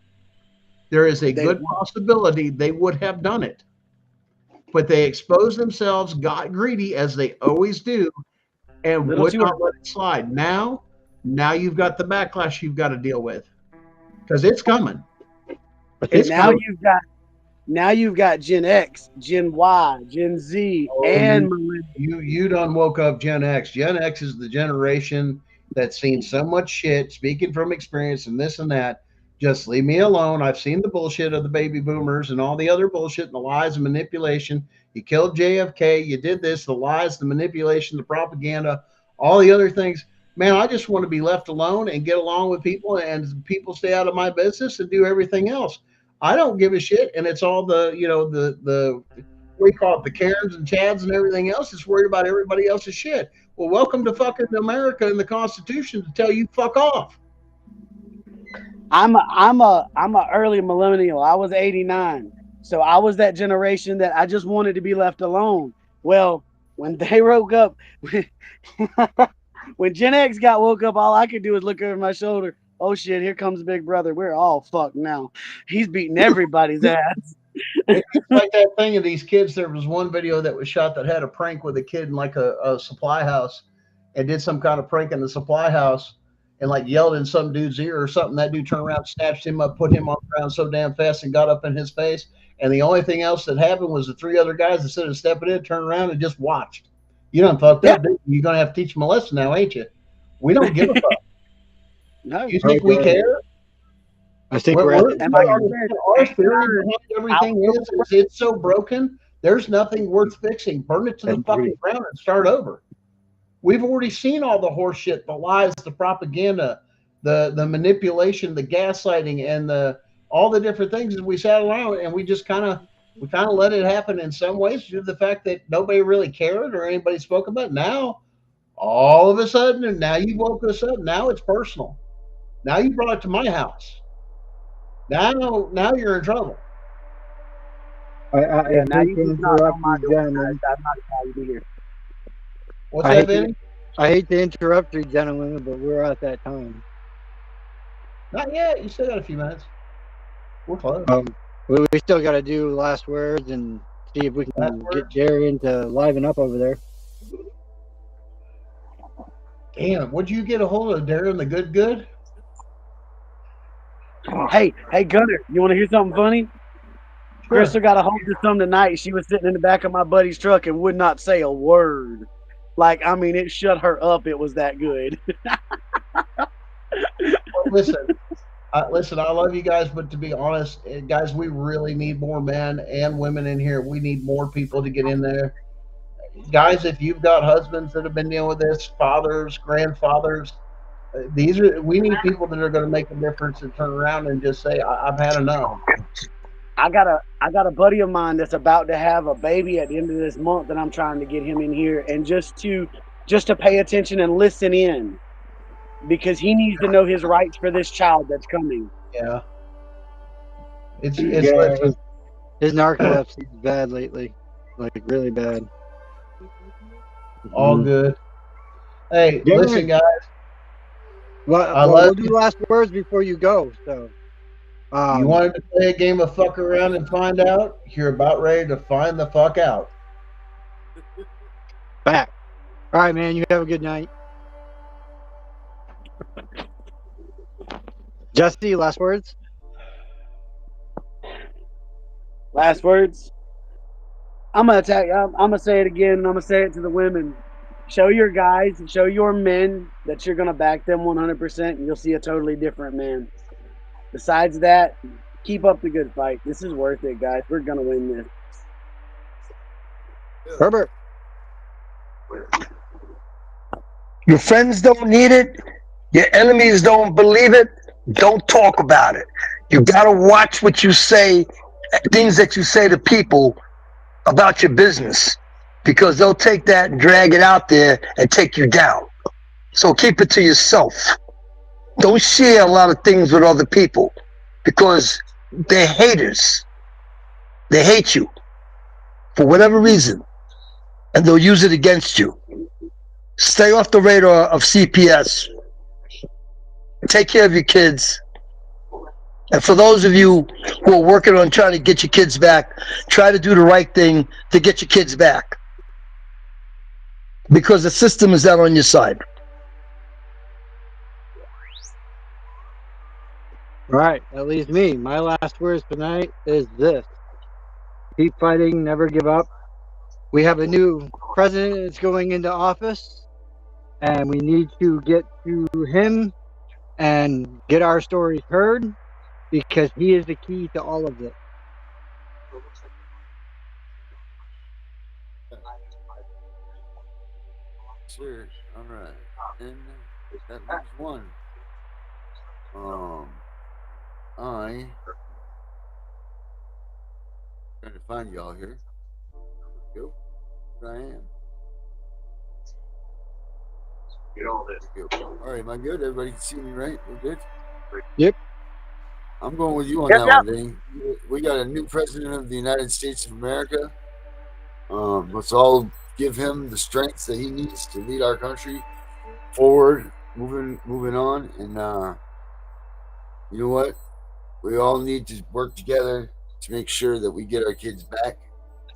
there is a good possibility they would have done it. But they exposed themselves, got greedy as they always do, and would not let it slide. Now you've got the backlash you've got to deal with. Because it's coming. Now you've got Gen X, Gen Y, Gen Z, and you done woke up Gen X. Gen X is the generation that's seen so much shit, speaking from experience and this and that. Just leave me alone. I've seen the bullshit of the baby boomers and all the other bullshit and the lies and manipulation. You killed JFK. You did this, the lies, the manipulation, the propaganda, all the other things. Man, I just want to be left alone and get along with people, and people stay out of my business and do everything else. I don't give a shit. And it's all the we call it the Karens and Chads and everything else that's worried about everybody else's shit. Well, welcome to fucking America and the Constitution to tell you fuck off. I'm a early millennial. I was 89. So I was that generation that I just wanted to be left alone. Well, when they woke up, when Gen X got woke up, all I could do was look over my shoulder. Oh shit, here comes Big Brother. We're all fucked now. He's beating everybody's ass. It's like that thing of these kids. There was one video that was shot that had a prank with a kid in like a supply house and did some kind of prank in the supply house and like yelled in some dude's ear or something. That dude turned around, snatched him up, put him on the ground so damn fast and got up in his face. And the only thing else that happened was the three other guys, instead of stepping in, turned around and just watched. You done fucked up, dude. You're going to have to teach them a lesson now, ain't you? We don't give a fuck. No. You think we care? I think we're at the And like I time. said, our thank theory God, behind everything is it's so broken. There's nothing worth fixing. Burn it to the fucking ground and start over. We've already seen all the horse shit, the lies, the propaganda, the manipulation, the gaslighting, and the all the different things that we sat around and we kind of let it happen in some ways due to the fact that nobody really cared or anybody spoke about it. Now, all of a sudden, and now you woke us up. Now it's personal. Now you brought it to my house. Now you're in trouble. I yeah, now hate you to just knocked interrupt on my you, door, guys. gentlemen. I'm not allowed to be here. What's I that, hate to, Vinny? I hate to interrupt you, gentlemen, but we're at that time. Not yet. You still got a few minutes. We're close. We still got to do last words and see if we can get Darian to liven up over there. Damn, would you get a hold of Darren the Good? Hey, Gunner, you want to hear something funny? Sure. Crystal got a hold of some tonight. She was sitting in the back of my buddy's truck and would not say a word. Like, I mean, it shut her up. It was that good. Well, listen, I love you guys, but to be honest, guys, we really need more men and women in here. We need more people to get in there. Guys, if you've got husbands that have been dealing with this, fathers, grandfathers, we need people that are going to make a difference and turn around and just say, I've had enough. I got a buddy of mine that's about to have a baby at the end of this month, and I'm trying to get him in here and just to pay attention and listen in, because he needs to know his rights for this child that's coming. Yeah. It's his narcolepsy is bad lately, like really bad. All good. Hey, Darren, listen, guys. We'll do last words before you go. So, you wanted to play a game of fuck around and find out? You're about ready to find the fuck out. Back. All right, man. You have a good night. Jesse, last words? Last words? I'm going to say it again, and I'm going to say it to the women. Show your guys, show your men that you're going to back them 100%, and you'll see a totally different man. Besides that, keep up the good fight. This is worth it, guys. We're going to win this. Herbert. Your friends don't need it. Your enemies don't believe it. Don't talk about it. You got to watch what you say, things that you say to people about your business, because they'll take that and drag it out there and take you down. So keep it to yourself. Don't share a lot of things with other people, because they're haters. They hate you for whatever reason, and they'll use it against you. Stay off the radar of CPS. Take care of your kids. And for those of you who are working on trying to get your kids back, try to do the right thing to get your kids back, because the system is out on your side. All right, that leaves me. My last words tonight is this: keep fighting, never give up. We have a new president that's going into office, and we need to get to him and get our stories heard, because he is the key to all of this. Sure. All right. And that leaves one. I trying to find y'all here. Here we go. Here I am. Get all this. All right, am I good? Everybody can see me, right? We're good? Yep. I'm going with you on that one, Vinny. We got a new president of the United States of America. Let's all give him the strength that he needs to lead our country forward, moving on. And you know what? We all need to work together to make sure that we get our kids back.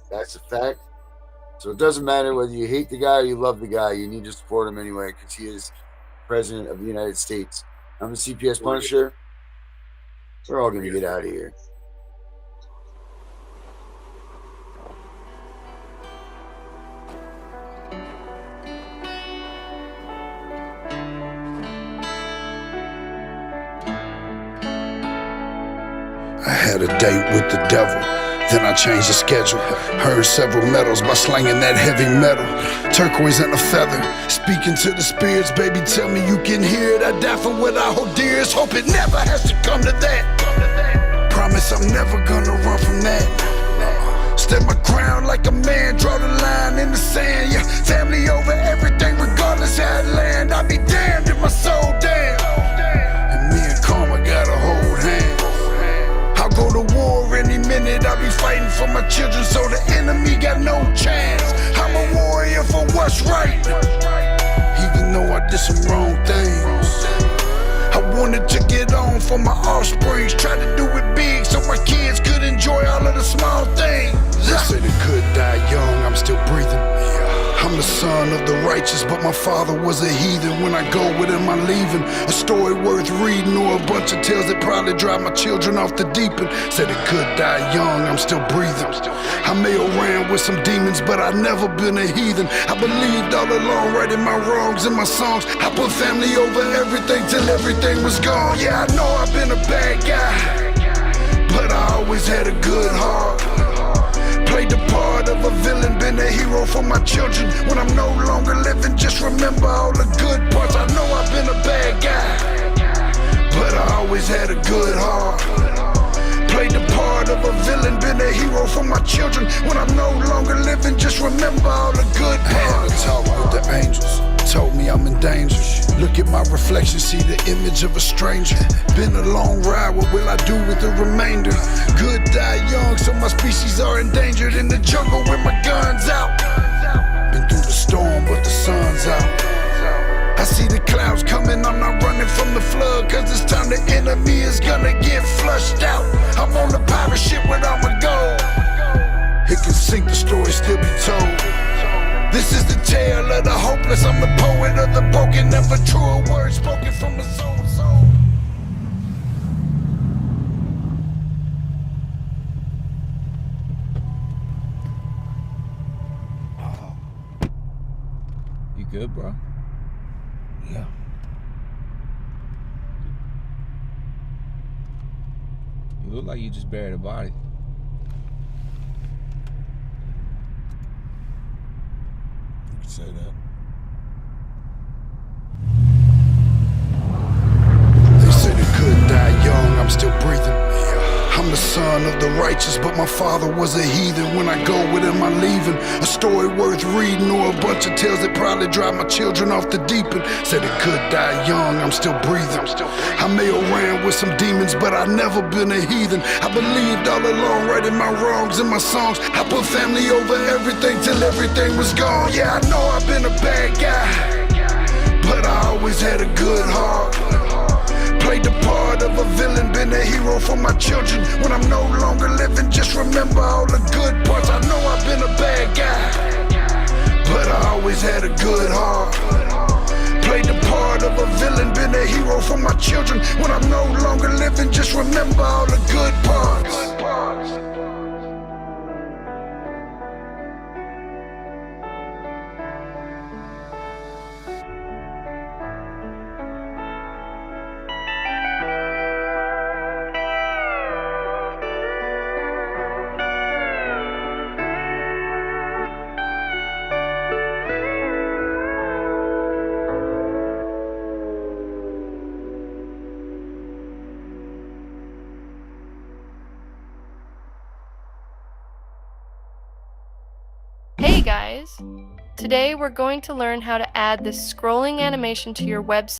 That's a fact. So it doesn't matter whether you hate the guy or you love the guy. You need to support him anyway, because he is president of the United States. I'm the CPS Punisher. We're all going to get out of here. had a date with the devil. Then I changed the schedule. Earned several medals by slanging that heavy metal. Turquoise and a feather. Speaking to the spirits, baby, tell me you can hear it. I die for what I hold dearest. Hope it never has to come to that. Promise I'm never gonna run from that. Stand my ground like a man, draw the line in the sand. Yeah, family over everything, regardless how it land. I'd be damned if my soul damned. And me and karma gotta hold hands. I'll go to war any minute, I'll be fighting for my children, so the enemy got no chance. I'm a warrior for what's right, even though I did some wrong things. I wanted to get on for my offspring, tried to do it big so my kids could enjoy all of the small things. They say they could die young, I'm still breathing. I'm the son of the righteous, but my father was a heathen. When I go with him, I'm leaving a story worth reading, or a bunch of tales that probably drive my children off the deep end. Said it could die young, I'm still breathing. I may have ran with some demons, but I've never been a heathen. I believed all along, writing my wrongs in my songs. I put family over everything till everything was gone. Yeah, I know I've been a bad guy, but I always had a good heart. Played the part of a villain, been a hero for my children. When I'm no longer living, just remember all the good parts. I know I've been a bad guy, but I always had a good heart. Played the part of a villain, been a hero for my children. When I'm no longer living, just remember all the good parts. I had a talk with the angels, told me I'm in danger. Look at my reflection, see the image of a stranger. Been a long ride, what will I do with the remainder? Good die young, so my species are endangered. In the jungle with my guns out. Been through the storm, but the sun's out. I see the clouds coming, I'm not running from the flood, cause this time the enemy is gonna get flushed out. I'm on the pirate ship with all my gold. It can sink, the story still be told. This is the tale of the hopeless, I'm the poet of the broken, never truer words spoken from the soul. You good, bro? Yeah. You look like you just buried a body. You could say that. They said it could die young, I'm still breathing. I'm the son of the righteous, but my father was a heathen. When I go with him, I'm leaving a story worth reading, or a bunch of tales that probably drive my children off the deep end. Said it could die young, I'm still breathing. I may have ran with some demons, but I've never been a heathen. I believed all along, writing my wrongs in my songs. I put family over everything till everything was gone. Yeah, I know I've been a bad guy, but I always had a good heart. Played the part of a villain, been a hero for my children. When I'm no longer living, just remember all the good parts. I know I've been a bad guy, but I always had a good heart. Played the part of a villain, been a hero for my children. When I'm no longer living, just remember all the good parts. Hey guys! Today we're going to learn how to add this scrolling animation to your website.